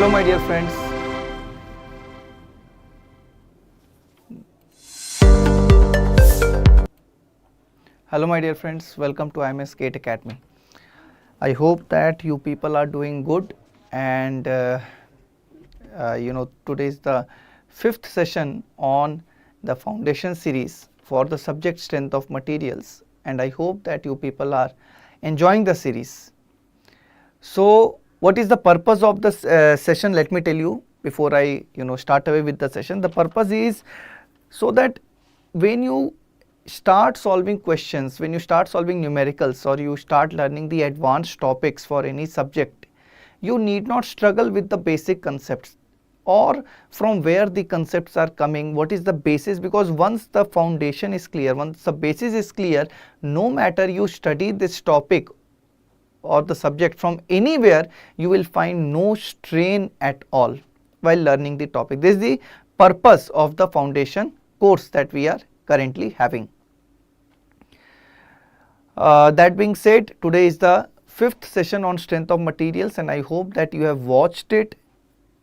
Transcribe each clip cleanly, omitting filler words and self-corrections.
Hello my dear friends. Hello my dear friends, welcome to IMS GATE Academy. I hope that you people are doing good, and today is the 5th session on the foundation series for the subject strength of materials, and I hope that you people are enjoying the series. So what is the purpose of this session? Let me tell you before I start away with the session. The purpose is so that when you start solving questions, when you start solving numericals, or you start learning the advanced topics for any subject, you need not struggle with the basic concepts or from where the concepts are coming, what is the basis, because once the foundation is clear, once the basis is clear, no matter you study this topic or the subject from anywhere, you will find no strain at all while learning the topic. This is the purpose of the foundation course that we are currently having. That being said, today is the 5th session on strength of materials, and I hope that you have watched it.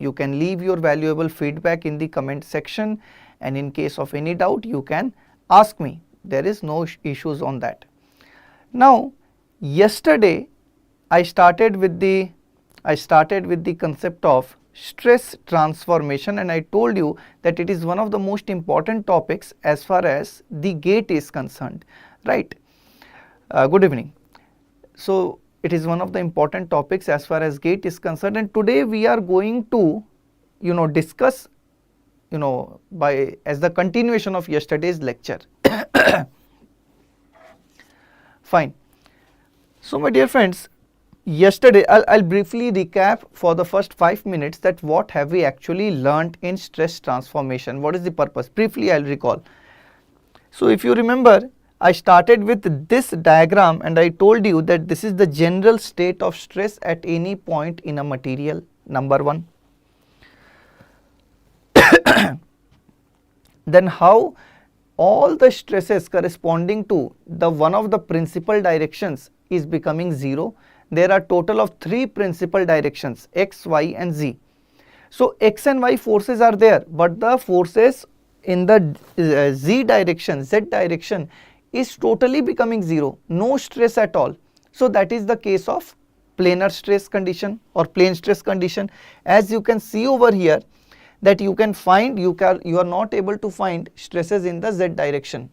You can leave your valuable feedback in the comment section, and in case of any doubt you can ask me. There is no issues on that. Now, yesterday I started with the concept of stress transformation, and I told you that it is one of the most important topics as far as the GATE is concerned, right? Good evening. So it is one of the important topics as far as GATE is concerned, and today we are going to discuss as the continuation of yesterday's lecture. Fine. So my dear friends, yesterday I'll briefly recap for the first 5 minutes that what have we actually learnt in stress transformation, what is the purpose. Briefly I'll recall. So if you remember, I started with this diagram and I told you that this is the general state of stress at any point in a material, number 1. Then how all the stresses corresponding to the one of the principal directions is becoming 0. There are total of 3 principal directions, x, y and z. So x and y forces are there, but the forces in the z direction is totally becoming 0, no stress at all. So that is the case of planar stress condition or plane stress condition. As you can see over here, that you can find, you are not able to find stresses in the z direction.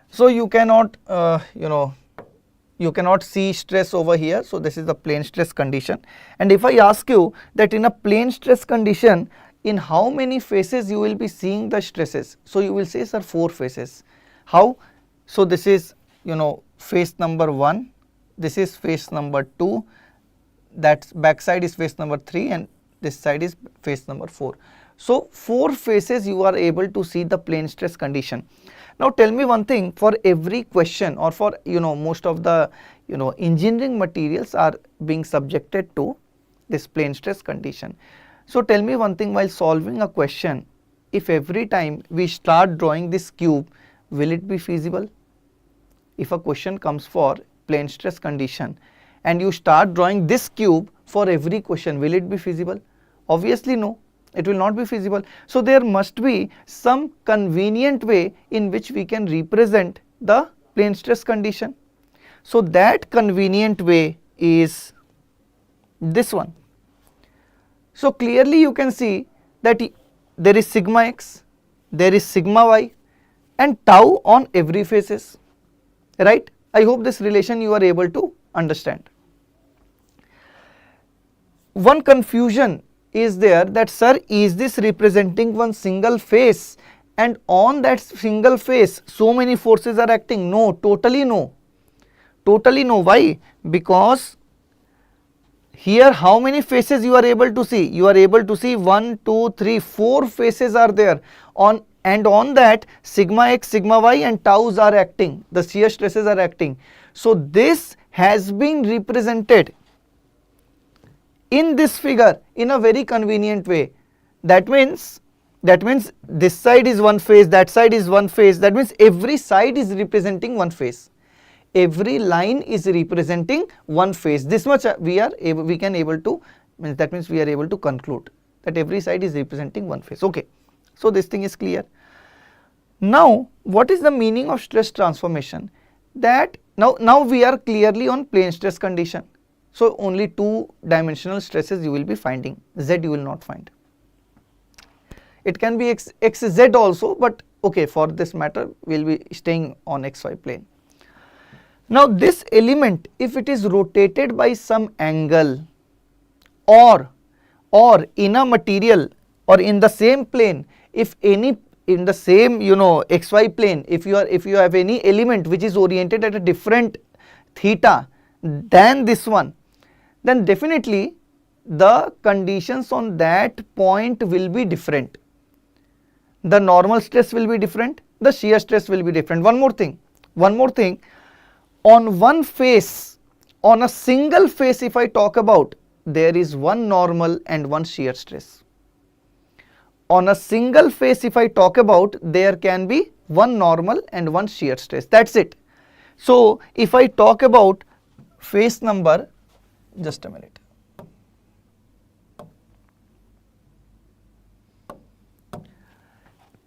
So you cannot you cannot see stress over here. So this is the plane stress condition. And if I ask you that in a plane stress condition, in how many phases you will be seeing the stresses, so you will say, sir, 4 phases. How? So this is phase number 1, this is phase number 2, that back side is phase number 3, and this side is phase number 4. So 4 phases you are able to see the plane stress condition. Now tell me one thing, for every question, or for most of the engineering materials are being subjected to this plane stress condition. So tell me one thing, while solving a question, if every time we start drawing this cube, will it be feasible? If a question comes for plane stress condition and you start drawing this cube for every question, will it be feasible? Obviously no, it will not be feasible. So there must be some convenient way in which we can represent the plane stress condition. So that convenient way is this one. So clearly you can see that there is sigma x, there is sigma y and tau on every phases, right? I hope this relation you are able to understand. One confusion is there that, sir, is this representing one single phase, and on that single phase so many forces are acting? No, totally no. Totally no. Why? Because here how many phases you are able to see? You are able to see 1, 2, 3, 4 phases are there and on that sigma x, sigma y and taus are acting, the shear stresses are acting. So this has been represented in this figure in a very convenient way. That means this side is one phase, that side is one phase, that means every side is representing one phase. Every line is representing one phase. This much we can able to means that means we are able to conclude that every side is representing one phase. Okay, so this thing is clear. Now what is the meaning of stress transformation? That now we are clearly on plane stress condition. So only two dimensional stresses you will be finding, Z you will not find. It can be xz also, but okay, for this matter we will be staying on xy plane. Now this element, if it is rotated by some angle or in a material or in the same plane, if any in the same xy plane, if you have any element which is oriented at a different theta than this one, then definitely the conditions on that point will be different. The normal stress will be different, the shear stress will be different. One more thing, on one face, on a single face if I talk about, there is one normal and one shear stress. On a single face if I talk about, there can be one normal and one shear stress, that's it. So if I talk about face number, just a minute.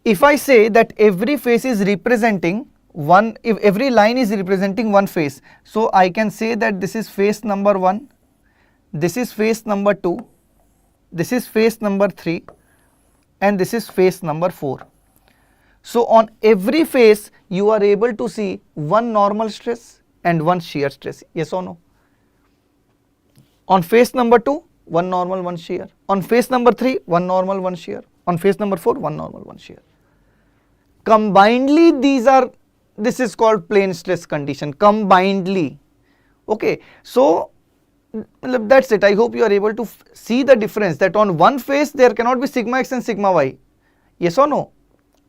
If I say that every face is representing one, if every line is representing one face, so I can say that this is face number 1, this is face number 2, this is face number 3, and this is face number 4. So on every face you are able to see one normal stress and one shear stress, yes or no? On face number 2, one normal, one shear. On face number 3, one normal, one shear. On face number 4, one normal, one shear. Combinedly this is called plane stress condition, combinedly. Okay, so that's it. I hope you are able to see the difference, that on one face there cannot be sigma x and sigma y, yes or no?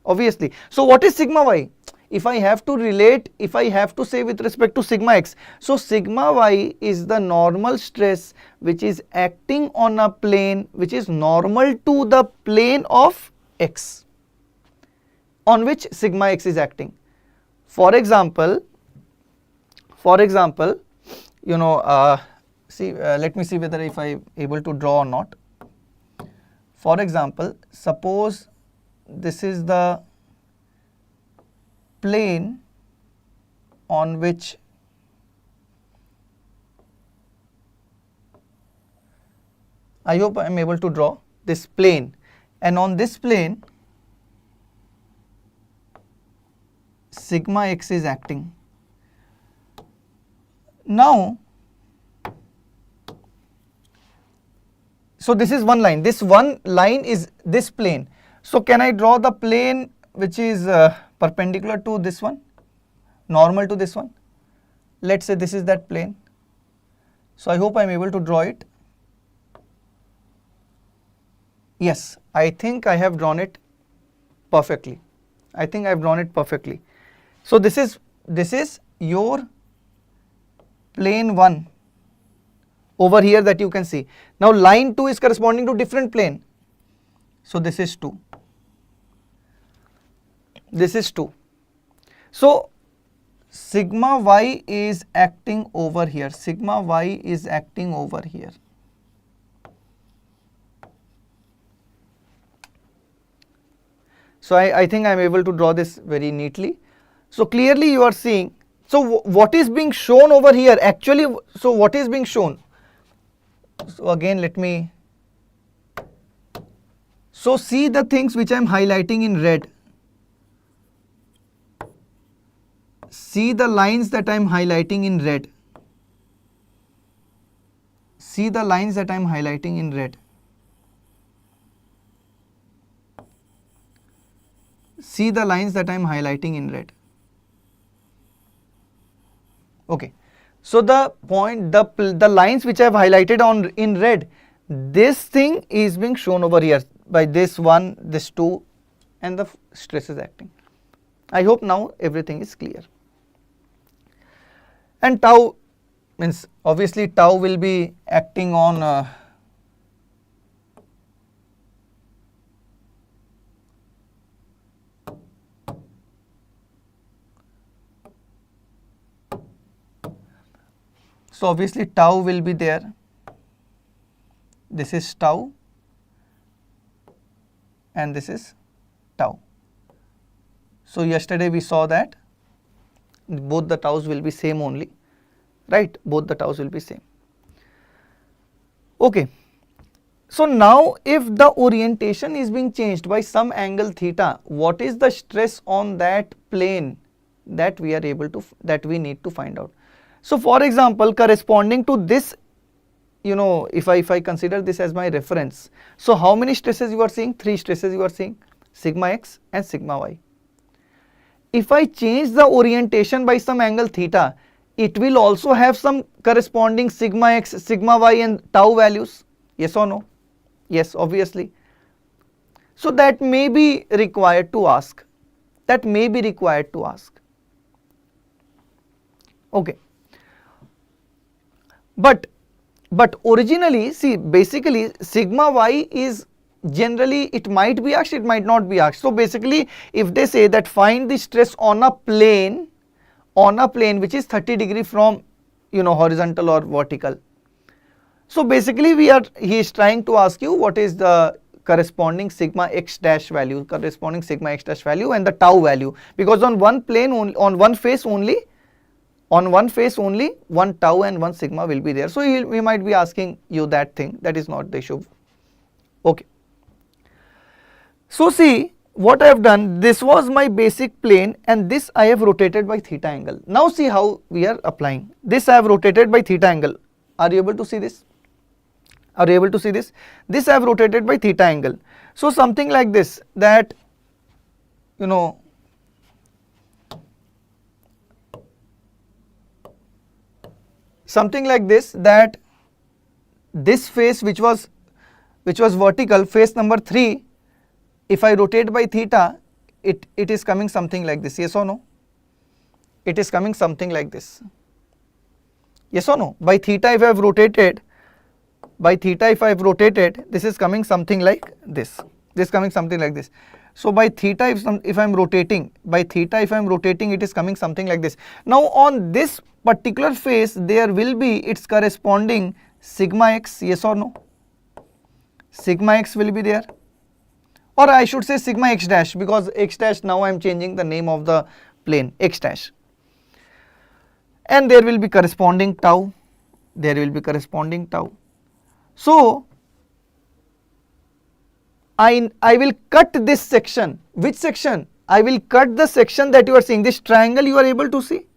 Obviously. So what is sigma y? If I have to relate, if I have to say with respect to sigma x, so sigma y is the normal stress which is acting on a plane which is normal to the plane of x, on which sigma x is acting. For example, let me see whether if I am able to draw or not. For example, suppose this is the plane on which I hope I am able to draw this plane, and on this plane sigma x is acting. Now, so this is one line, this one line is this plane. So can I draw the plane which is perpendicular to this one, normal to this one? Let's say this is that plane. So I hope I am able to draw it. Yes, I think I have drawn it perfectly. I think I have drawn it perfectly. So this is your plane 1 over here that you can see. Now line 2 is corresponding to different plane. So this is 2. This is 2. So sigma y is acting over here. Sigma y is acting over here. So I think I am able to draw this very neatly. So clearly you are seeing, so what is being shown over here actually, so what is being shown? So again let me, so see the things which I am highlighting in red. See the lines that I am highlighting in red. See the lines that I am highlighting in red. See the lines that I am highlighting in red. Okay. So the point, the lines which I have highlighted on in red, this thing is being shown over here by this 1, this 2, and the stress is acting. I hope now everything is clear. And tau means obviously tau will be acting on so obviously tau will be there. this is tau, and this is tau. So yesterday we saw that both the taus will be same only, right? Both the taus will be same. Okay. So now if the orientation is being changed by some angle theta, what is the stress on that plane that we are able to, that we need to find out? So for example, corresponding to this, if I consider this as my reference, so how many stresses you are seeing? 3 stresses you are seeing, sigma x and sigma y. If I change the orientation by some angle theta, it will also have some corresponding sigma x, sigma y and tau values, yes or no? Yes, obviously. So that may be required to ask, that may be required to ask. Okay. But originally, see, basically sigma y is generally, it might be asked, it might not be asked. So basically, if they say that find the stress on a plane which is 30 degree from horizontal or vertical. So basically he is trying to ask you what is the corresponding sigma x dash value, and the tau value, because on one plane only, on one face only, one tau and one sigma will be there. So we might be asking you that thing, that is not the issue. Okay. So see what I have done, this was my basic plane and this I have rotated by theta angle. Now see how we are applying. This I have rotated by theta angle. Are you able to see this? Are you able to see this? This I have rotated by theta angle. So something like this, that something like this, that this face which was vertical, face number 3, if I rotate by theta, it is coming something like this, yes or no? It is coming something like this, yes or no? By theta if I have rotated, this is coming something like this, So by theta if I am rotating, it is coming something like this. Now on this particular face there will be its corresponding sigma x, yes or no? Sigma x will be there, or I should say sigma x dash, because x dash, now I am changing the name of the plane, x dash, and there will be corresponding tau, So I will cut this section. Which section? I will cut the section that you are seeing, this triangle you are able to see,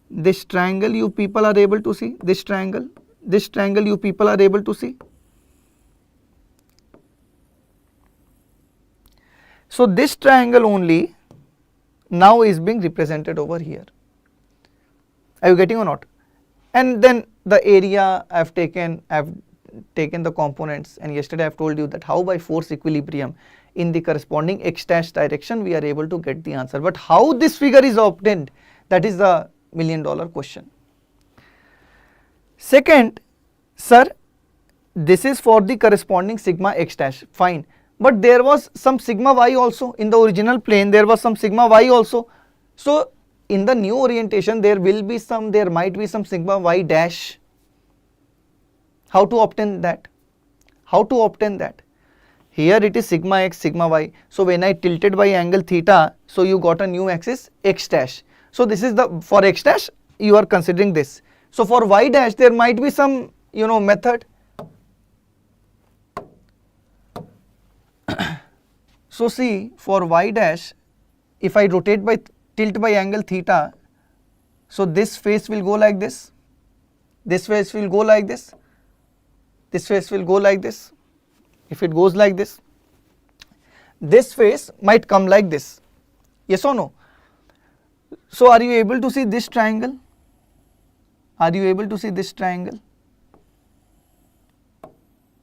this triangle you people are able to see, this triangle you people are able to see. So this triangle only now is being represented over here. Are you getting or not? And then the area I have taken the components, and yesterday I have told you that how by force equilibrium in the corresponding x dash direction we are able to get the answer. But how this figure is obtained, that is the $1,000,000 question. Second, sir, this is for the corresponding sigma x dash, fine. But there was some sigma y also in the original plane, there was some sigma y also. So in the new orientation there might be some sigma y dash. How to obtain that? Here it is sigma x, sigma y. So when I tilted by angle theta, so you got a new axis x dash. So this is the, for x dash you are considering this. So for y dash there might be some method. So see, for y dash, if I rotate by tilt by angle theta, so this face will go like this, this face will go like this, this face will go like this. If it goes like this, this face might come like this, yes or no? So are you able to see this triangle? Are you able to see this triangle?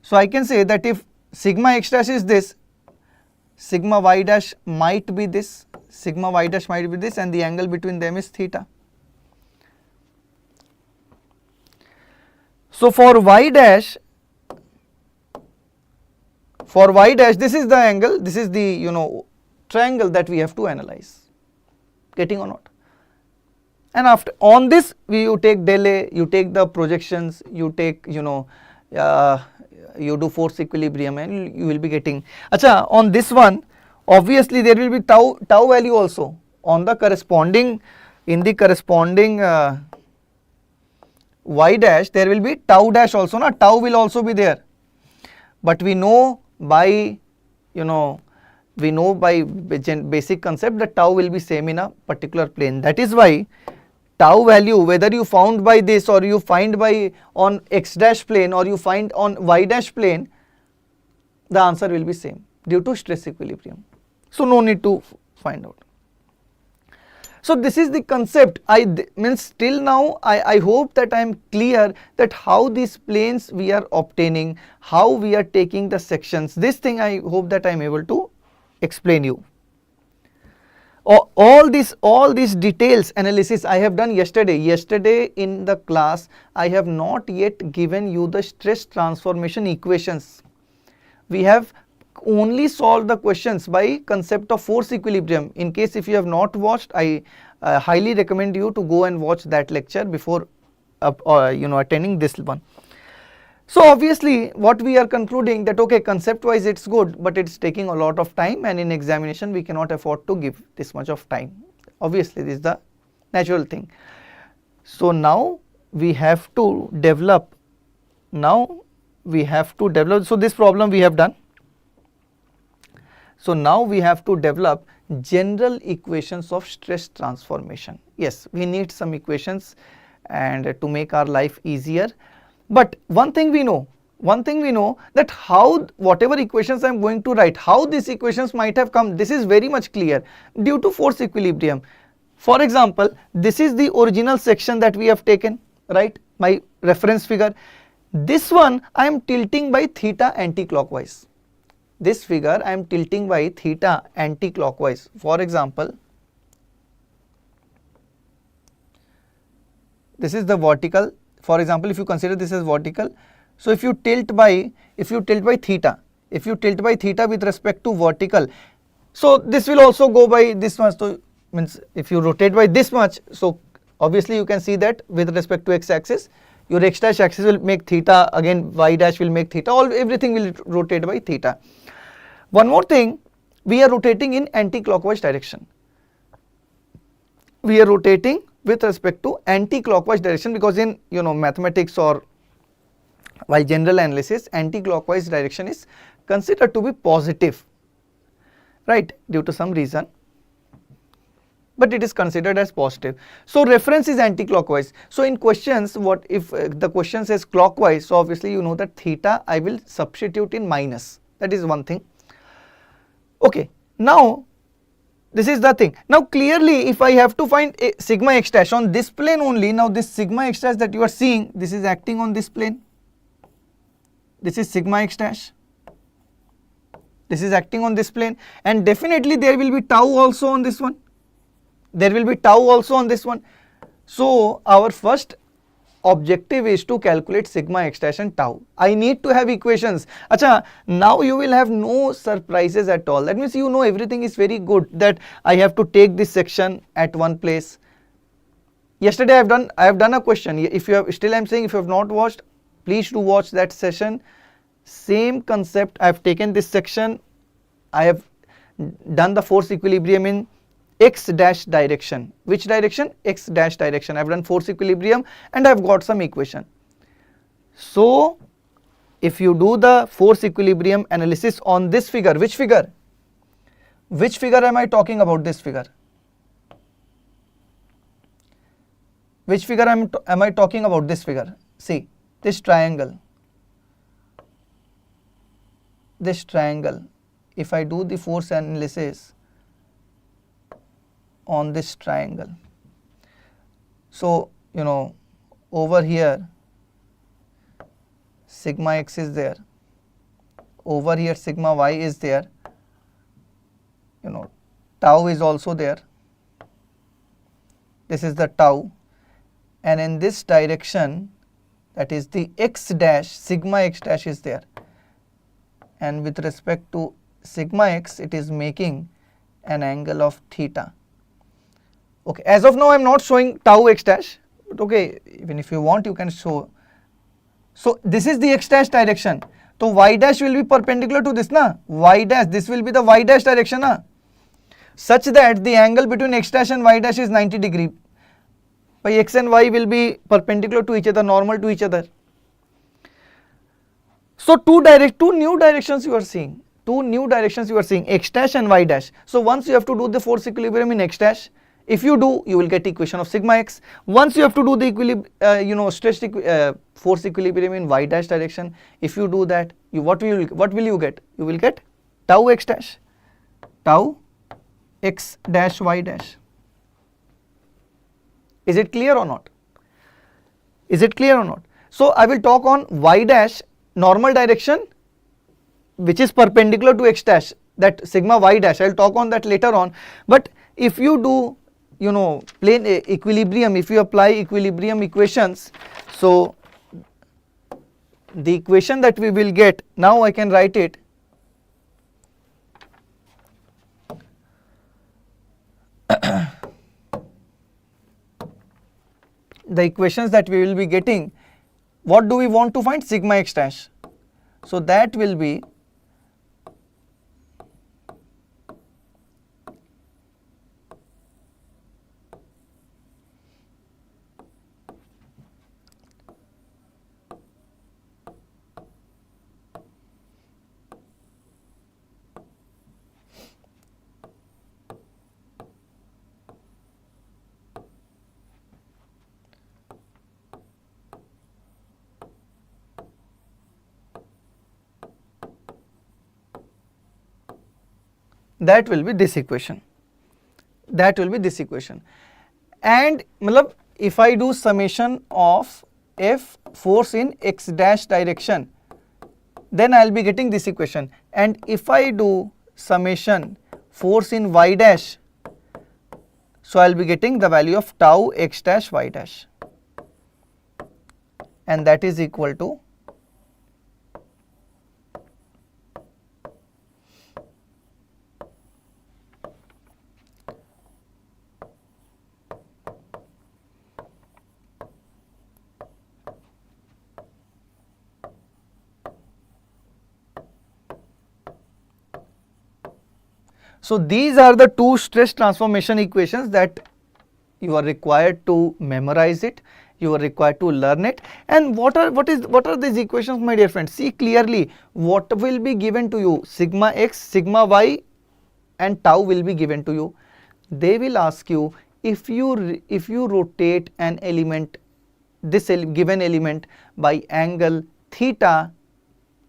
So I can say that if sigma x dash is this, sigma y dash might be this, and the angle between them is theta. So for y dash, this is the angle, this is the triangle that we have to analyze. Getting or not? And after on this you take del A, you take the projections, you take you do force equilibrium and you will be getting. Acha, on this one obviously there will be tau value also on the corresponding, in the corresponding y dash there will be tau dash also, na, tau will also be there. But we know by, you know, we know by basic concept that tau will be same in a particular plane. That is why tau value, whether you found by this or you find by on x dash plane or you find on y dash plane, the answer will be same due to stress equilibrium. So no need to find out. So this is the concept. Means till now I hope that I am clear that how these planes we are obtaining, how we are taking the sections. This thing I hope that I am able to explain you. All these details analysis I have done yesterday. Yesterday in the class I have not yet given you the stress transformation equations. We have only solved the questions by concept of force equilibrium. In case if you have not watched, I highly recommend you to go and watch that lecture before attending this one. So obviously what we are concluding that okay, concept wise it's good, but it's taking a lot of time and in examination we cannot afford to give this much of time. Obviously this is the natural thing. So now we have to develop, so this problem we have done. So now we have to develop general equations of stress transformation. Yes, we need some equations and to make our life easier. But one thing we know that how whatever equations I am going to write, how these equations might have come, this is very much clear due to force equilibrium. For example, this is the original section that we have taken, right, my reference figure. This one I am tilting by theta anti-clockwise. This figure I am tilting by theta anti-clockwise. For example, this is the vertical. For example, if you consider this as vertical, so if you tilt by theta with respect to vertical, so this will also go by this much. So means if you rotate by this much, so obviously you can see that with respect to x axis, your x dash axis will make theta, again y dash will make theta, everything will rotate by theta. One more thing, we are rotating in anti-clockwise direction. We are rotating with respect to anti-clockwise direction because in mathematics or while general analysis, anti-clockwise direction is considered to be positive, right, due to some reason, but it is considered as positive. So reference is anti-clockwise. So in questions, what if the question says clockwise, so obviously you know that theta I will substitute in minus. That is one thing. Okay, now this is the thing. Now clearly if I have to find a sigma x dash on this plane only, now this sigma x dash that you are seeing, this is acting on this plane. This is sigma x dash. This is acting on this plane, and definitely there will be tau also on this one. So our first objective is to calculate sigma x dash and tau. I need to have equations. Acha, now you will have no surprises at all. That means everything is very good, that I have to take this section at one place. Yesterday I have done a question. If you have, still I am saying, if you have not watched, please do watch that session. Same concept, I have taken this section, I have done the force equilibrium in x dash direction. Which direction? X dash direction. I have done force equilibrium and I have got some equation. So if you do the force equilibrium analysis on this figure, which figure am I talking about? This figure. Which figure am I talking about? This figure. See, this triangle. If I do the force analysis on this triangle, so over here sigma x is there, over here sigma y is there, tau is also there, this is the tau, and in this direction, that is the x dash, sigma x dash is there, and with respect to sigma x it is making an angle of theta. Okay, as of now I am not showing tau x dash, but okay, even if you want you can show So this is the x dash direction. So y dash will be perpendicular to this na, y dash, this will be the y dash direction na, such that the angle between x dash and y dash is 90 degree. By x and y will be perpendicular to each other, normal to each other. So two new directions you are seeing, x dash and y dash. So once you have to do the force equilibrium in x dash, if you do, you will get equation of sigma x. Once you have to do the force equilibrium in y dash direction, if you do that, what will you get? You will get tau x dash, tau x dash y dash. Is it clear or not? Is it clear or not? So I will talk on y dash, normal direction which is perpendicular to x dash, that sigma y dash. I will talk on that later on. But if you do plane equilibrium, if you apply equilibrium equations, so the equation that we will get, now I can write it. The equations that we will be getting, what do we want to find? Sigma x dash. So that will be that will be this equation, and if I do summation of F force in x dash direction, then I will be getting this equation, and if I do summation force in y dash, so I will be getting the value of tau x dash y dash, and that is equal to So these are the two stress transformation equations that you are required to memorize it, you are required to learn it. And what are these equations, my dear friends? See clearly what will be given to you, sigma x, sigma y and tau will be given to you. They will ask you, if you rotate an element, this given element by angle theta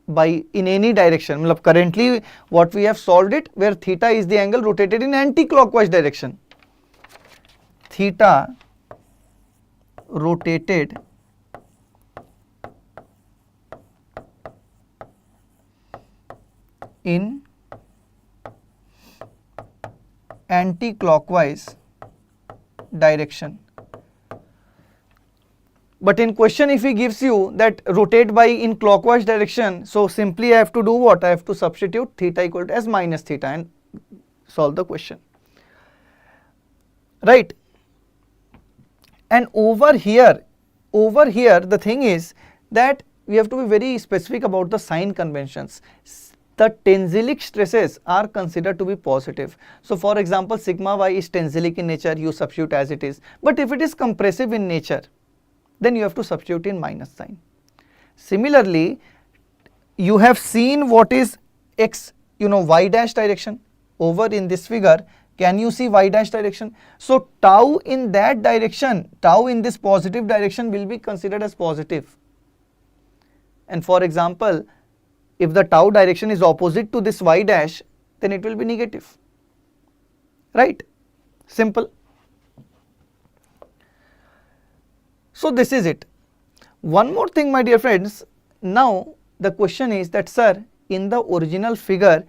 in any direction, currently what we have solved it, where theta is the angle rotated in anti-clockwise direction, theta rotated in anti-clockwise direction. But in question, if he gives you that rotate by in clockwise direction, so simply I have to do what? I have to substitute theta equal to as minus theta and solve the question, right? And over here the thing is that we have to be very specific about the sign conventions. The tensilic stresses are considered to be positive. So for example, sigma y is tensilic in nature, you substitute as it is. But if it is compressive in nature, then you have to substitute in minus sign. Similarly, you have seen what is x, y dash direction over in this figure. Can you see y dash direction? So tau in that direction, tau in this positive direction will be considered as positive. And for example, if the tau direction is opposite to this y dash, then it will be negative, right? Simple. So this is it. One more thing, my dear friends, now the question is that, sir, in the original figure,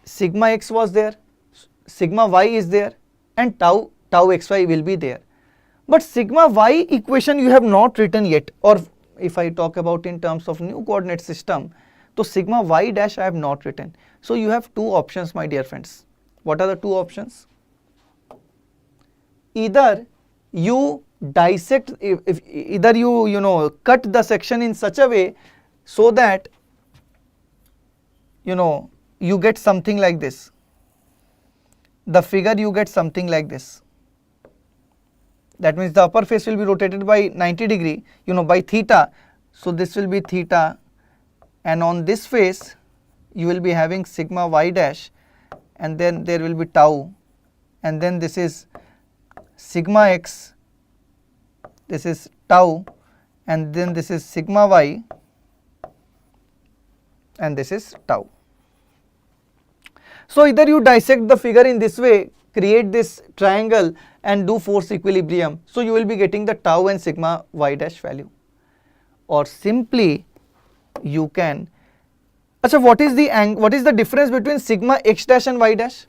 sigma x was there, sigma y is there, and tau xy will be there. But sigma y equation you have not written yet, or if I talk about in terms of new coordinate system, so sigma y dash I have not written. So you have two options, my dear friends. What are the two options? Either you dissect, if either you know cut the section in such a way so that you know you get something like this, the figure you get something like this. That means the upper face will be rotated by 90 degree, you know, by theta. So this will be theta, and on this face you will be having sigma y dash, and then there will be tau, and then this is sigma x, this is tau, and then this is sigma y, and this is tau. So either you dissect the figure in this way, create this triangle and do force equilibrium, so you will be getting the tau and sigma y dash value, or simply you can, achha, what is the difference between sigma x dash and y dash?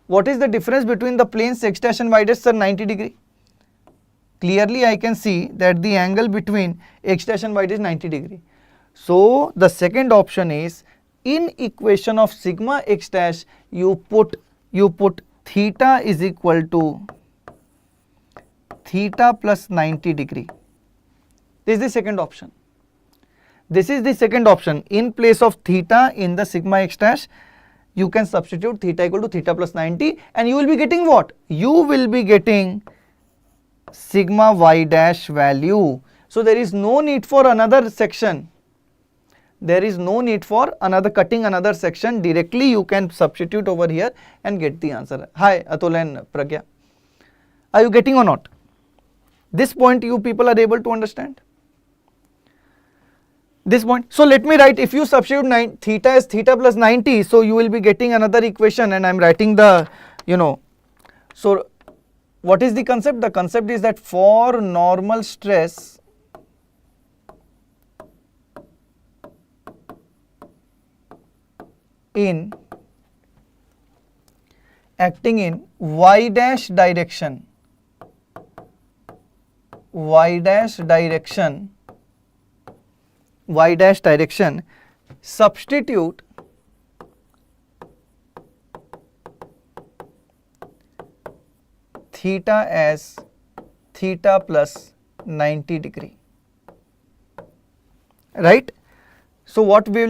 What is the difference between the planes x dash and y dash, sir? 90 degree. Clearly I can see that the angle between x dash and y dash is 90 degree. So the second option is, in equation of sigma x dash you put theta is equal to theta plus 90 degree. This is the second option. This is the second option. In place of theta in the sigma x dash, you can substitute theta equal to theta plus 90, and you will be getting what? You will be getting sigma y dash value. So there is no need for another section. There is no need for cutting another section. Directly you can substitute over here and get the answer. Hi Atul and Pragya. Are you getting or not? This point you people are able to understand? This point. So let me write, if you substitute theta as theta plus 90, so you will be getting another equation, and I am writing the, you know, so what is the concept? The concept is that for normal stress in acting in y dash direction, substitute theta as theta plus 90 degree, right? So what we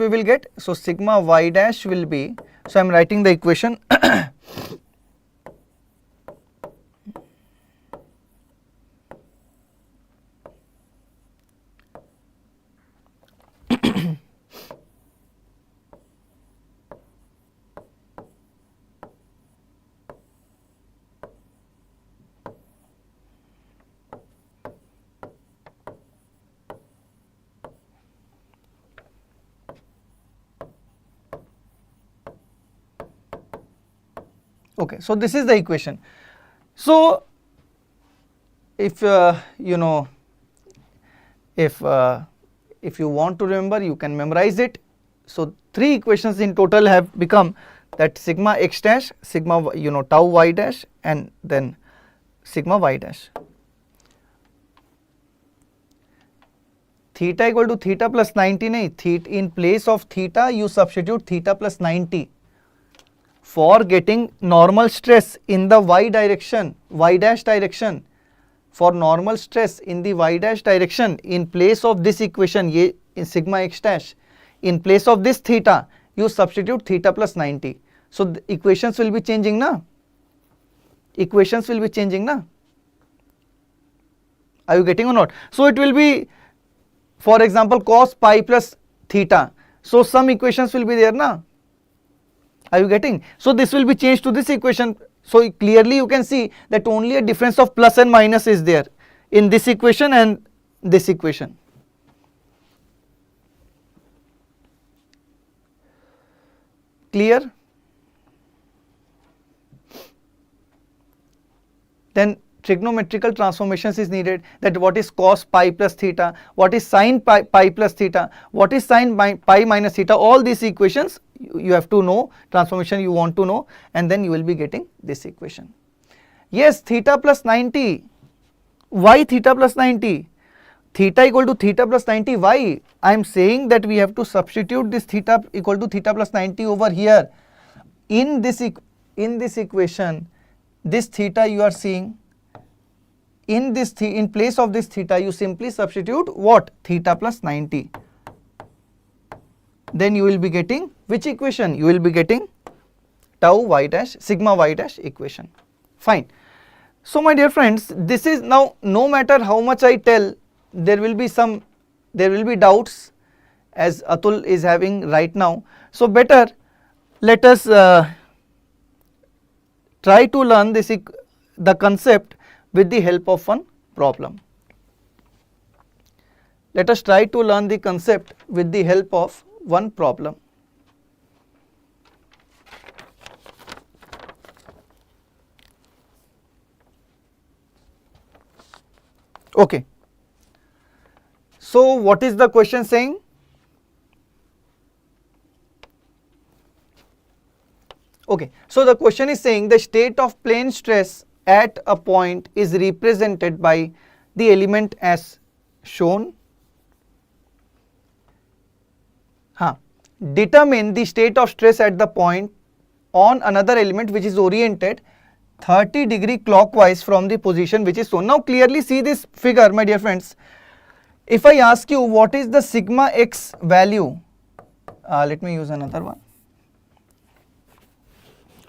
will get? So sigma y dash will be, so I am writing the equation okay, so this is the equation. So if you know, if you want to remember, you can memorize it. So three equations in total have become that sigma x dash, sigma you know tau y dash, and then sigma y dash. Theta equal to theta plus 90 nahi, in place of theta you substitute theta plus 90. For getting normal stress in the y direction, y dash direction, for normal stress in the y dash direction, in place of this equation, ye in sigma x dash, in place of this theta, you substitute theta plus 90. So the equations will be changing, na? Equations will be changing, na? Are you getting or not? So it will be, for example, cos pi plus theta. So some equations will be there, na? Are you getting? So this will be changed to this equation. So clearly you can see that only a difference of plus and minus is there in this equation and this equation. Clear? Then trigonometrical transformations is needed, that what is cos pi plus theta, what is sin pi plus theta, what is sin pi minus theta, all these equations you have to know, transformation you want to know, and then you will be getting this equation. Yes, theta plus 90, why theta plus 90? Theta equal to theta plus 90, why? I am saying that we have to substitute this theta equal to theta plus 90 over here. In this equation, this theta you are seeing in this in place of this theta you simply substitute what? Theta plus 90. Then you will be getting which equation? You will be getting tau y dash, sigma y dash equation. Fine. So my dear friends, this is now, no matter how much I tell, there will be doubts as Atul is having right now. So better let us try to learn the concept with the help of one problem. Let us try to learn the concept with the help of one problem. Okay. So what is the question saying? Okay. So the question is saying the state of plane stress at a point is represented by the element as shown. Determine the state of stress at the point on another element which is oriented 30° clockwise from the position which is shown. Now clearly see this figure, my dear friends. If I ask you what is the sigma x value, let me use another one.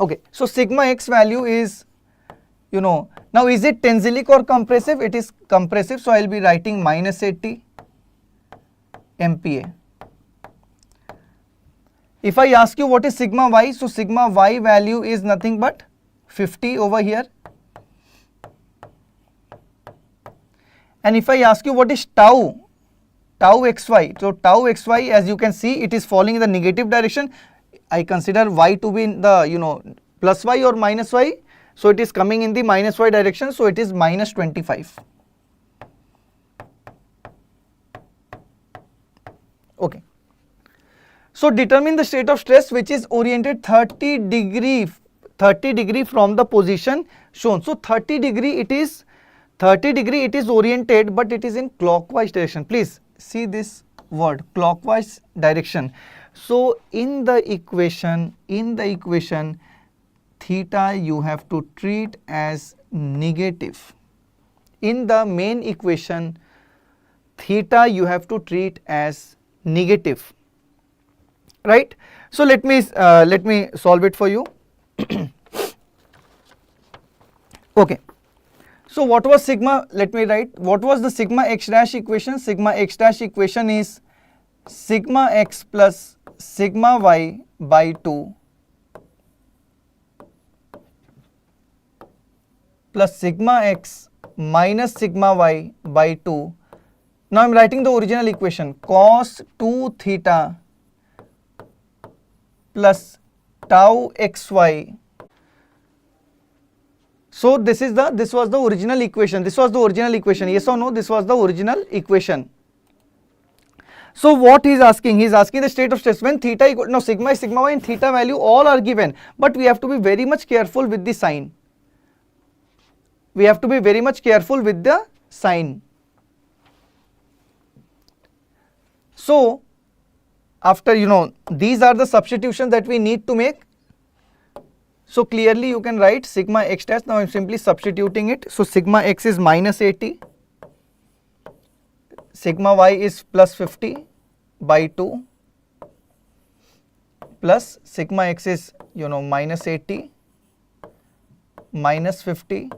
Okay, so sigma x value is, now is it tensilic or compressive? It is compressive, so I will be writing minus 80 MPa. If I ask you what is sigma y, so sigma y value is nothing but 50 over here. And if I ask you what is tau xy, so tau xy, as you can see, it is falling in the negative direction. I consider y to be in the plus y or minus y, so it is coming in the minus y direction, so it is minus 25. Okay. So determine the state of stress which is oriented 30° from the position shown. So 30° it is oriented, but it is in clockwise direction. Please see this word, clockwise direction. So in the equation theta you have to treat as negative. In the main equation theta you have to treat as negative, right? So let me solve it for you. Okay. So what was sigma? Let me write. What was the sigma x dash equation? Sigma x dash equation is sigma x plus sigma y by 2 plus sigma x minus sigma y by 2. Now I am writing the original equation, cos 2 theta plus tau xy. So this was the original equation. Yes or no? This was the original equation. So what he is asking? He is asking the state of stress when theta equal, now sigma is sigma y and theta value all are given, but we have to be very much careful with the sign. We have to be very much careful with the sign. So after these are the substitutions that we need to make. So clearly you can write sigma x dash. Now I am simply substituting it. So sigma x is minus 80, sigma y is plus 50 by 2 plus sigma x is minus 80 minus 50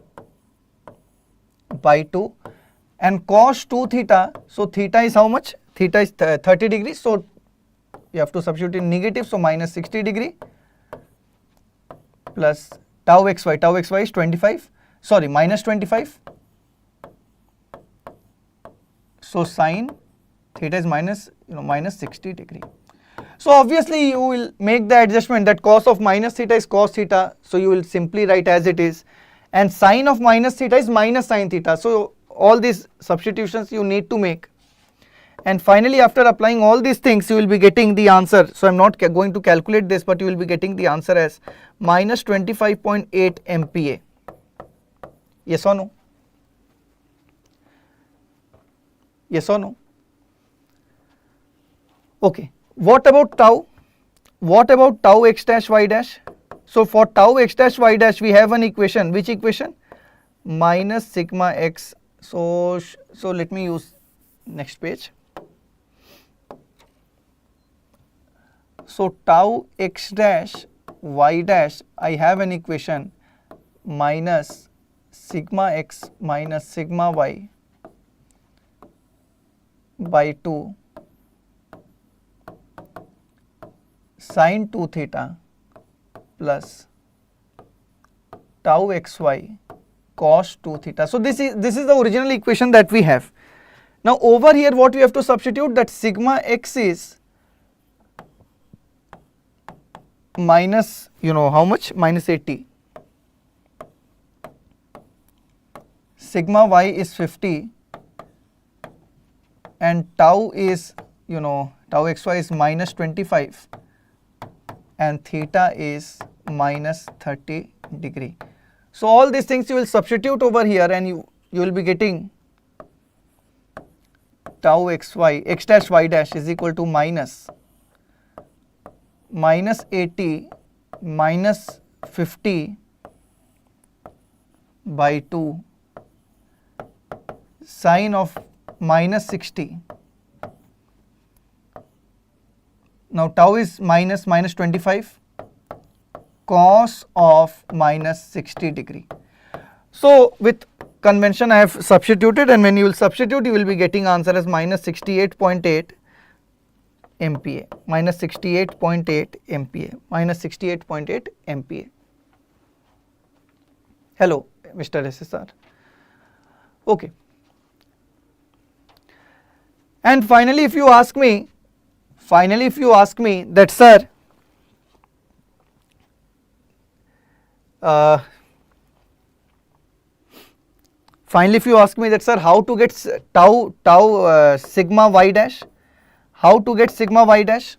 by 2 and cos 2 theta. So theta is how much? Theta is 30°. So you have to substitute in negative. So minus 60° plus tau xy. Tau xy is 25. Sorry, minus 25. So sin theta is minus 60°. So obviously you will make the adjustment that cos of minus theta is cos theta. So you will simply write as it is, and sin of minus theta is minus sin theta. So all these substitutions you need to make. And finally after applying all these things you will be getting the answer. So I am not going to calculate this, but you will be getting the answer as minus 25.8 MPa. Yes or no? Yes or no? Okay. What about tau? What about tau x dash y dash? So for tau x dash y dash we have an equation. Which equation? minus sigma x. So let me use next page. So tau x dash y dash, I have an equation minus sigma x minus sigma y by 2 sin 2 theta plus tau xy cos 2 theta. So this is the original equation that we have. Now over here what we have to substitute, that sigma x is minus, how much, minus 80, sigma y is 50, and tau is, tau xy is minus 25, and theta is minus 30 degree. So all these things you will substitute over here, and you will be getting tau xy, x dash y dash is equal to minus 80 minus 50 by 2 sine of minus 60. Now tau is minus 25 cos of minus 60 degree. So with convention I have substituted, and when you will substitute you will be getting answer as minus 68.8 MPa, minus 68.8 MPa, minus 68.8 MPa. Hello, Mr. SSR. Okay. And finally, if you ask me that, sir, how to get tau sigma y dash, how to get sigma y dash,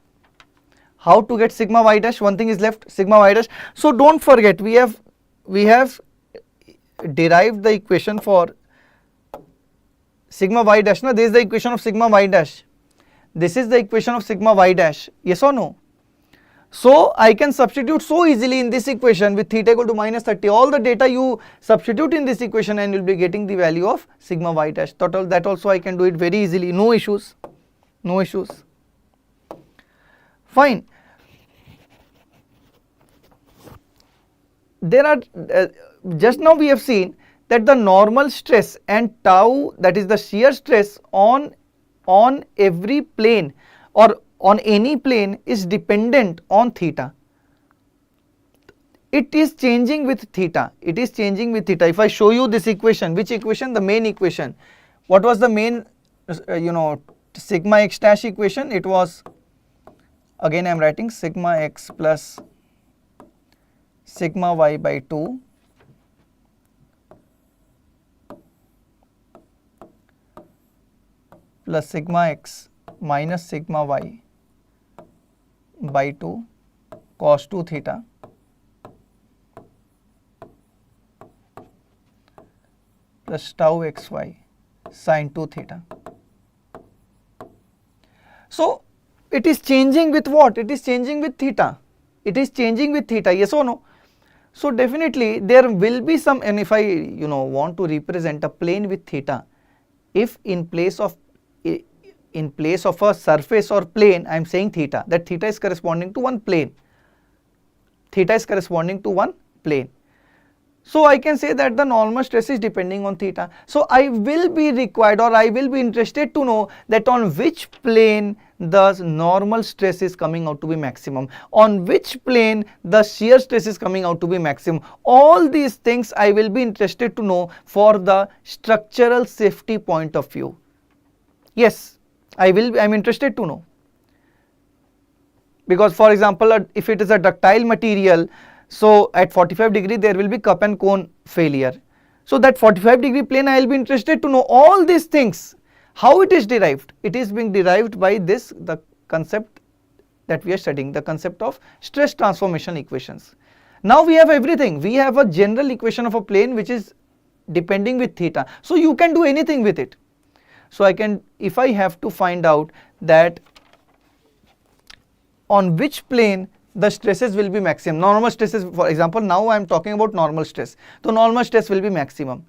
one thing is left, sigma y dash. So don't forget, we have derived the equation for sigma y dash. Now this is the equation of sigma y dash, this is the equation of sigma y dash, yes or no? So I can substitute so easily in this equation with theta equal to minus 30, all the data you substitute in this equation and you will be getting the value of sigma y dash. That also I can do it very easily, no issues. Fine. There are, just now we have seen that the normal stress and tau, that is the shear stress on every plane or on any plane, is dependent on theta. It is changing with theta. If I show you this equation, which equation? The main equation. What was the main sigma x dash equation? It was, again I am writing, sigma x plus sigma y by 2 plus sigma x minus sigma y by 2 cos 2 theta plus tau xy sin 2 theta. So it is changing with what? It is changing with theta. Yes or no? So definitely there will be some, and if I want to represent a plane with theta, if in place of a surface or plane I am saying theta, that theta is corresponding to one plane. So I can say that the normal stress is depending on theta. So I will be required, or I will be interested to know that on which plane the normal stress is coming out to be maximum, on which plane the shear stress is coming out to be maximum. All these things I will be interested to know for the structural safety point of view. Yes, I am interested to know, because for example if it is a ductile material, so at 45 degree there will be cup and cone failure. So that 45 degree plane I will be interested to know all these things. How it is derived? It is being derived by the concept that we are studying, the concept of stress transformation equations. Now we have everything. We have a general equation of a plane which is depending with theta. So you can do anything with it. So I can, if I have to find out that on which plane the stresses will be maximum, normal stresses, for example, now I am talking about normal stress. So normal stress will be maximum.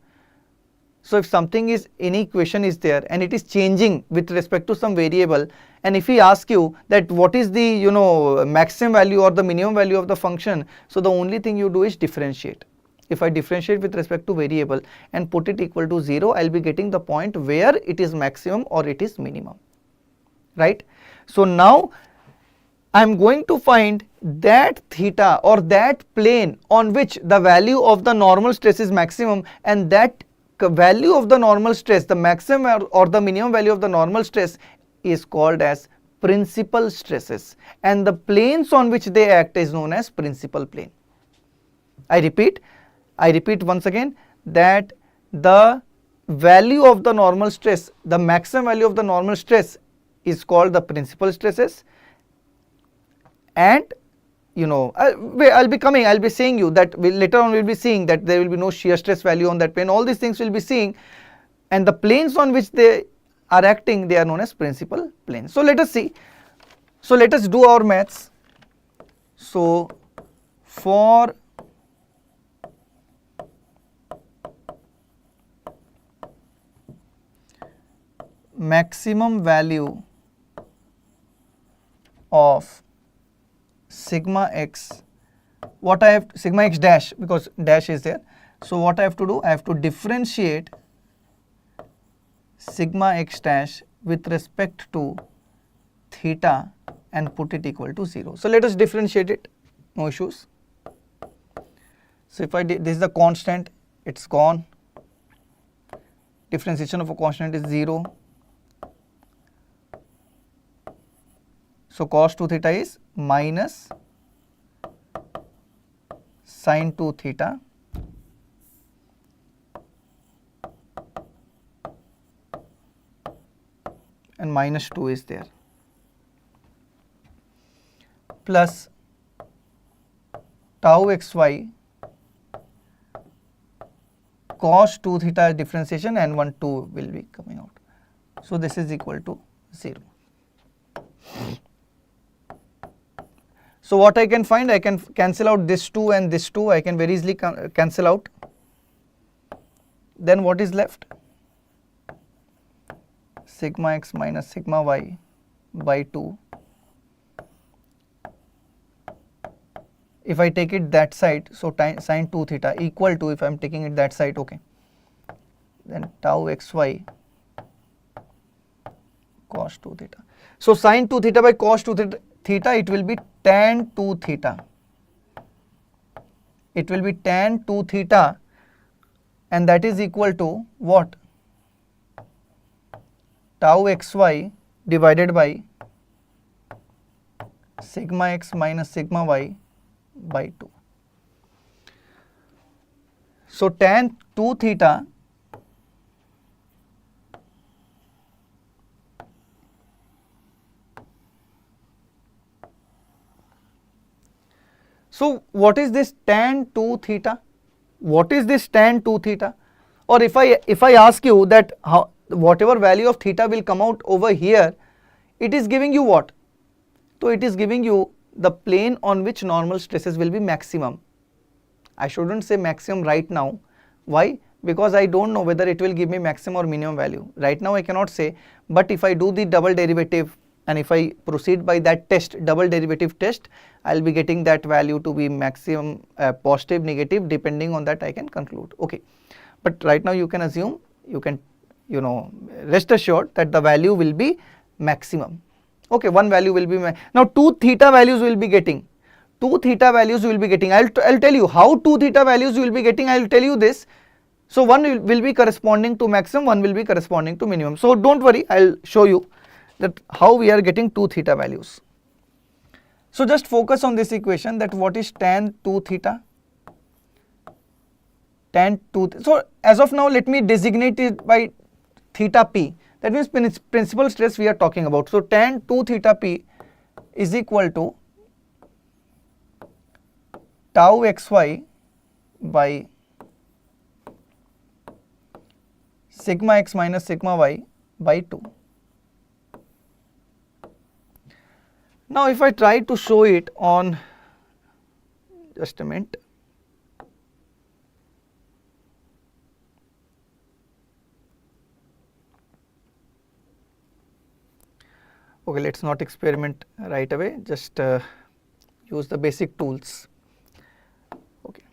So if something is, any equation is there and it is changing with respect to some variable, and if we ask you that what is the maximum value or the minimum value of the function, so the only thing you do is differentiate. If I differentiate with respect to variable and put it equal to 0, I will be getting the point where it is maximum or it is minimum, right. So now I am going to find that theta or that plane on which the value of the normal stress is maximum, and that value of the normal stress, the maximum or the minimum value of the normal stress, is called as principal stresses, and the planes on which they act is known as principal plane. I repeat once again that the value of the normal stress, the maximum value of the normal stress, is called the principal stresses, and I'll be saying you that later on we'll be seeing that there will be no shear stress value on that plane. All these things we'll be seeing, and the planes on which they are acting, they are known as principal planes. So let us see. So let us do our maths. So for maximum value of sigma x, what I have, sigma x dash, because dash is there. So what I have to do, I have to differentiate sigma x dash with respect to theta and put it equal to 0. So let us differentiate it, no issues. So if I did, this is the constant, it's gone. Differentiation of a constant is 0. So cos 2 theta is minus sin 2 theta and minus 2 is there, plus tau xy cos 2 theta differentiation and 1 2 will be coming out. So this is equal to 0. So what I can find, I can cancel out this 2 and this 2, I can very easily cancel out. Then what is left? Sigma x minus sigma y by 2. If I take it that side, so sin 2 theta equal to, if I am taking it that side, okay, then tau xy cos 2 theta. So sin 2 theta by cos 2 theta, it will be tan 2 theta. It will be tan 2 theta, and that is equal to what? Tau xy divided by sigma x minus sigma y by 2. So tan 2 theta So what is this tan 2 theta? What is this tan 2 theta? Or if I ask you that whatever value of theta will come out over here, it is giving you what? So it is giving you the plane on which normal stresses will be maximum. I shouldn't say maximum right now. Why? Because I don't know whether it will give me maximum or minimum value. Right now I cannot say, but if I do the double derivative and if I proceed by that test, double derivative test, I will be getting that value to be maximum, positive, negative, depending on that I can conclude. Okay, but right now you can assume, you can rest assured that the value will be maximum. Okay, one value will be, now 2 theta values will be getting. 2 theta values will be getting. I'll tell you how 2 theta values you will be getting. I'll tell you this. So one will be corresponding to maximum, one will be corresponding to minimum. So don't worry, I'll show you that how we are getting 2 theta values. So just focus on this equation, that what is tan 2 theta? Tan 2. So as of now, let me designate it by theta p. That means principal stress we are talking about. So tan 2 theta p is equal to tau xy by sigma x minus sigma y by 2. Now if I try to show it on, just a minute. Okay, let's not experiment right away, just use the basic tools. Okay.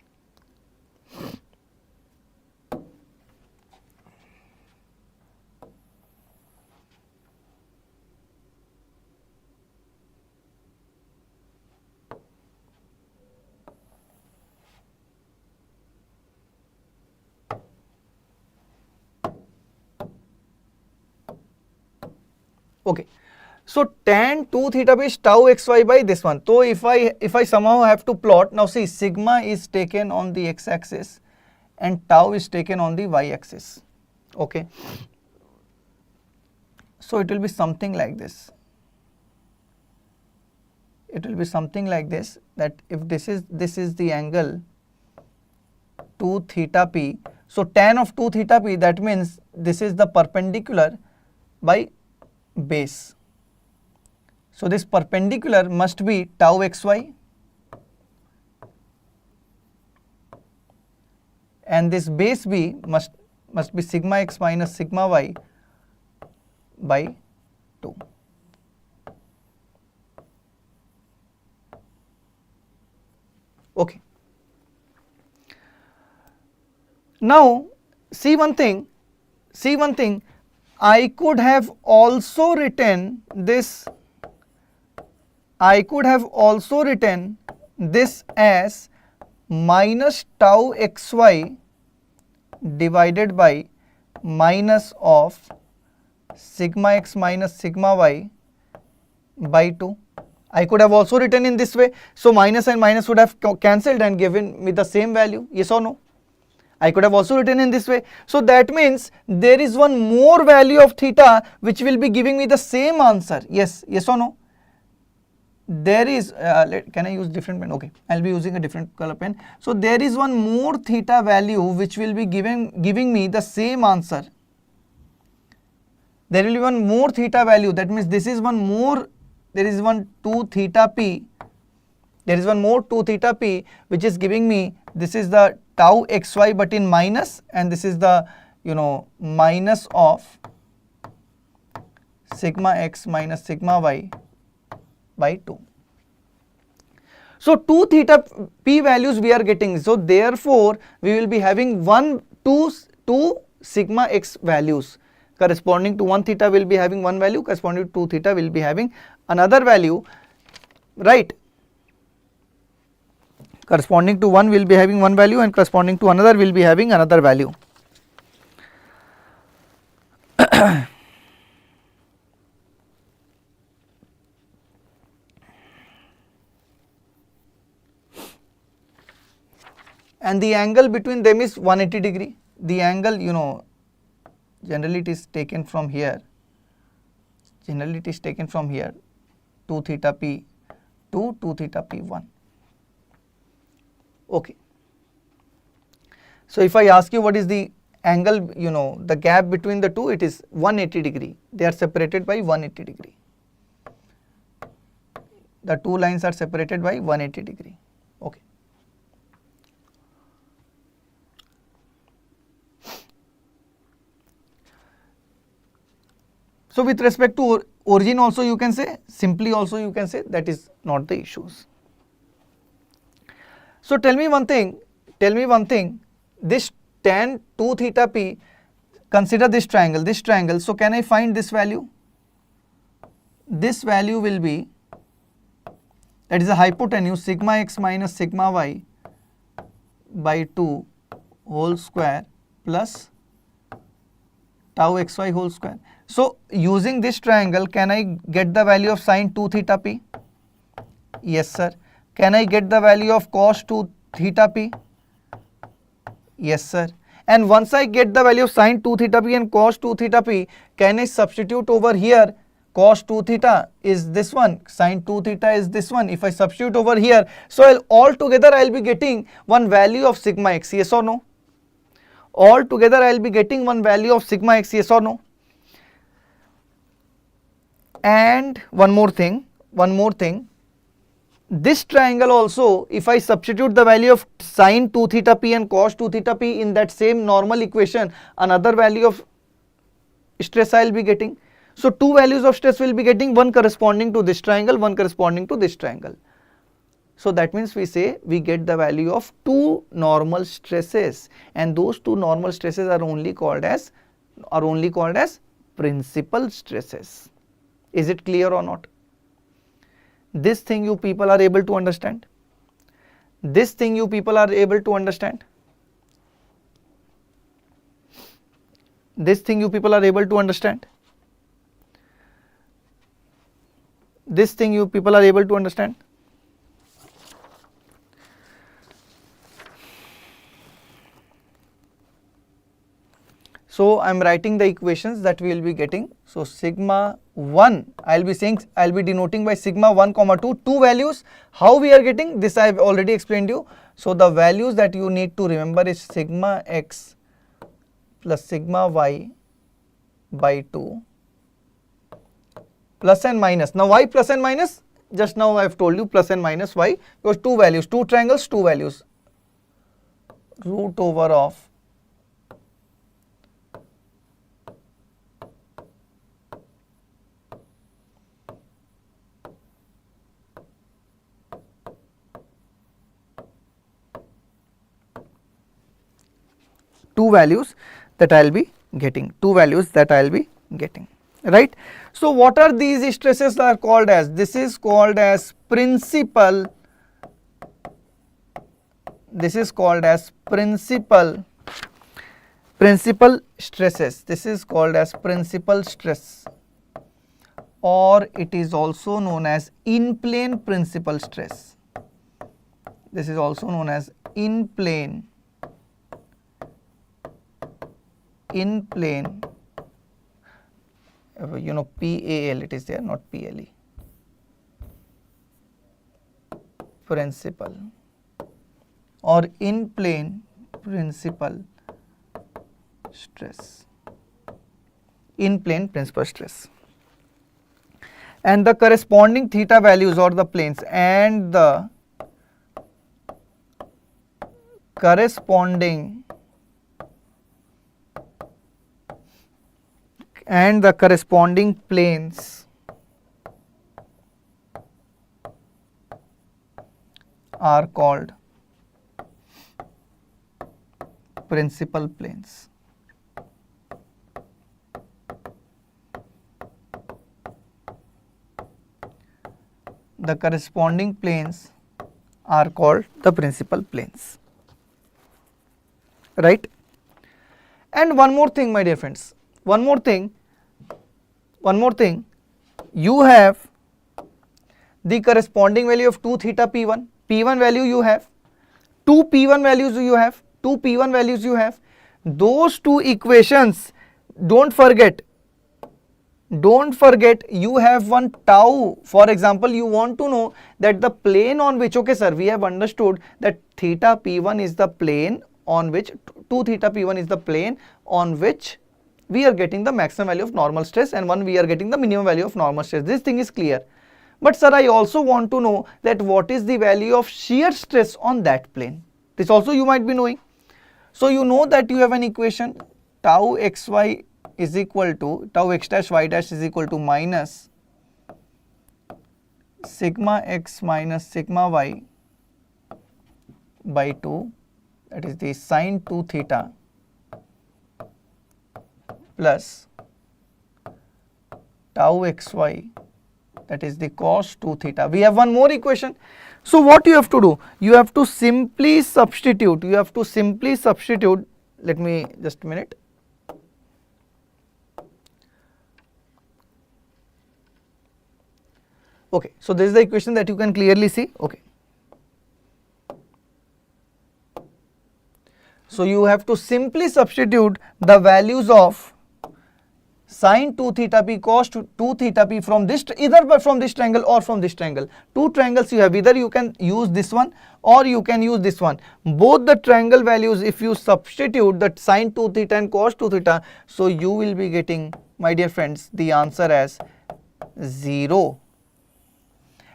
Okay. So tan 2 theta p is tau xy by this one. So if I somehow have to plot, now see, sigma is taken on the x axis and tau is taken on the y axis. Okay. So it will be something like this. It will be something like this, that if this is the angle 2 theta p. So tan of 2 theta p, that means this is the perpendicular by base. So this perpendicular must be tau xy and this base b must be sigma x minus sigma y by 2. Okay. Now see one thing, I could have also written this as minus tau xy divided by minus of sigma x minus sigma y by 2. I could have also written in this way. So minus and minus would have cancelled and given me the same value, yes or no? I could have also written in this way. So that means there is one more value of theta which will be giving me the same answer. Yes or no? There is, can I use different pen? Okay, I will be using a different color pen. So there is one more theta value which will be giving me the same answer. There will be one more theta value, that means this is one more, there is one 2 theta p. There is one more 2 theta p which is giving me, this is the tau xy but in minus, and this is the minus of sigma x minus sigma y by 2. So 2 theta p values we are getting. So therefore we will be having 2 sigma x values corresponding to 1 theta will be having one value, corresponding to 2 theta will be having another value, right? Corresponding to one will be having one value and corresponding to another will be having another value. And the angle between them is 180 degree. The angle, generally it is taken from here. 2 theta p to 2 theta p1. Okay. So if I ask you what is the angle, the gap between the two, it is 180 degree. They are separated by 180 degree. The two lines are separated by 180 degree. Okay. So with respect to origin also you can say, simply also you can say, that is not the issues. So tell me one thing, this tan 2 theta p, consider this triangle, so can I find this value? This value will be, that is the hypotenuse, sigma x minus sigma y by 2 whole square plus tau xy whole square. So using this triangle, can I get the value of sin 2 theta p? Yes sir. Can I get the value of cos 2 theta p? Yes sir. And once I get the value of sin 2 theta p and cos 2 theta p, can I substitute over here? Cos 2 theta is this one, sin 2 theta is this one. If I substitute over here, so altogether I will be getting one value of sigma x, yes or no? Altogether I will be getting one value of sigma x, yes or no? And one more thing, this triangle also, if I substitute the value of sin 2 theta p and cos 2 theta p in that same normal equation, another value of stress I will be getting. So two values of stress will be getting, one corresponding to this triangle, one corresponding to this triangle. So that means we say we get the value of two normal stresses, and those two normal stresses are only called as principal stresses. Is it clear or not? This thing you people are able to understand? This thing you people are able to understand? This thing you people are able to understand? This thing you people are able to understand? So I am writing the equations that we will be getting. So sigma 1, I will be denoting by sigma 1 comma 2, two values. How we are getting this I have already explained you. So the values that you need to remember is sigma x plus sigma y by 2 plus and minus. Now why plus and minus? Just now I have told you plus and minus. Why? Because two values, two triangles, two values. Root over of two values that I will be getting, right. So what are these stresses are called as? This is called as principal stresses. This is called as principal stress, or it is also known as in-plane principal stress. This is also known as in-plane PAL, it is there, not PLE, principal or in-plane principal stress, in-plane principal stress, and the corresponding theta values or the planes and the corresponding planes are called principal planes. The corresponding planes are called the principal planes, right. And one more thing, my dear friends, one more thing, you have the corresponding value of 2 theta p1, value you have, 2 p1 values you have, those two equations, don't forget you have one tau. For example, you want to know that the plane on which, okay sir, we have understood that theta p1 is the plane on which, 2 theta p1 is the plane on which we are getting the maximum value of normal stress, and one we are getting the minimum value of normal stress. This thing is clear. But sir, I also want to know that what is the value of shear stress on that plane. This also you might be knowing. So you know that you have an equation tau xy is equal to, tau x dash y dash is equal to minus sigma x minus sigma y by 2, that is the sine 2 theta plus tau xy, that is the cos 2 theta. We have one more equation. So what you have to do? You have to simply substitute. Let me just a minute. Okay, so this is the equation that you can clearly see. Okay. So you have to simply substitute the values of sin 2 theta p cos 2 theta p from this, either from this triangle or from this triangle. Two triangles you have, either you can use this one or you can use this one. Both the triangle values, if you substitute that sin 2 theta and cos 2 theta, so you will be getting, my dear friends, the answer as 0.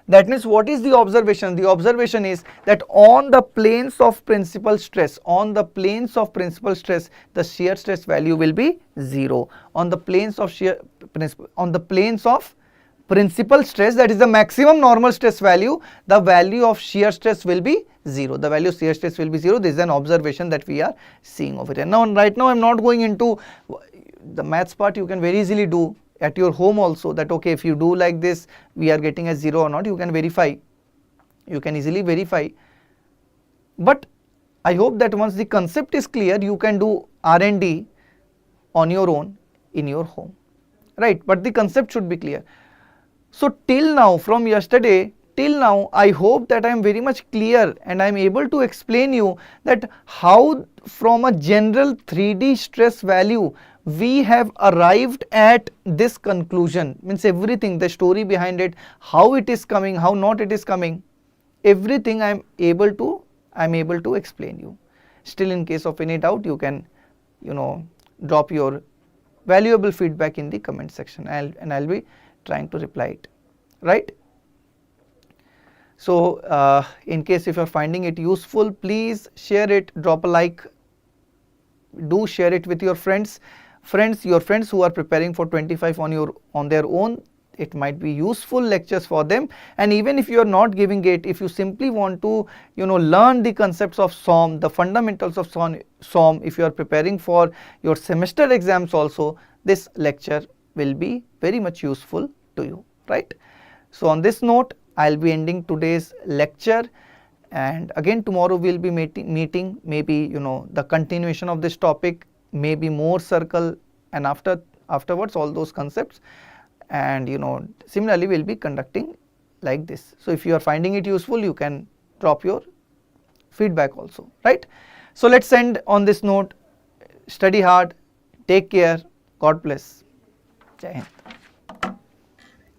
That means what is the observation? The observation is that on the planes of principal stress, the shear stress value will be 0. On the planes of on the planes of principal stress, that is the maximum normal stress value, the value of shear stress will be 0. The value of shear stress will be 0. This is an observation that we are seeing over here. Now, right now I am not going into the maths part. You can very easily do at your home also, that okay, if you do like this, we are getting a 0 or not. You can verify. You can easily verify. But I hope that once the concept is clear, you can do R&D on your own in your home, right? But the concept should be clear. So till now, from yesterday till now, I hope that I am very much clear and I am able to explain you that how from a general 3D stress value we have arrived at this conclusion. Means everything, the story behind it, how it is coming, how not it is coming, everything I am able to explain you. Still, in case of any doubt, you can drop your valuable feedback in the comment section, and I'll be trying to reply it, right? So in case if you are finding it useful, please share it, drop a like, do share it with your friends, your friends who are preparing for 25 on their own. It might be useful lectures for them. And even if you are not giving it, if you simply want to learn the concepts of SOM, the fundamentals of SOM, if you are preparing for your semester exams also, this lecture will be very much useful to you, right? So on this note, I'll be ending today's lecture, and again tomorrow we'll be meeting maybe the continuation of this topic, maybe more circle, and afterwards all those concepts. And similarly we'll be conducting like this. So if you are finding it useful, you can drop your feedback also, right? So let's end on this note. Study hard, take care, God bless, Jai Hind.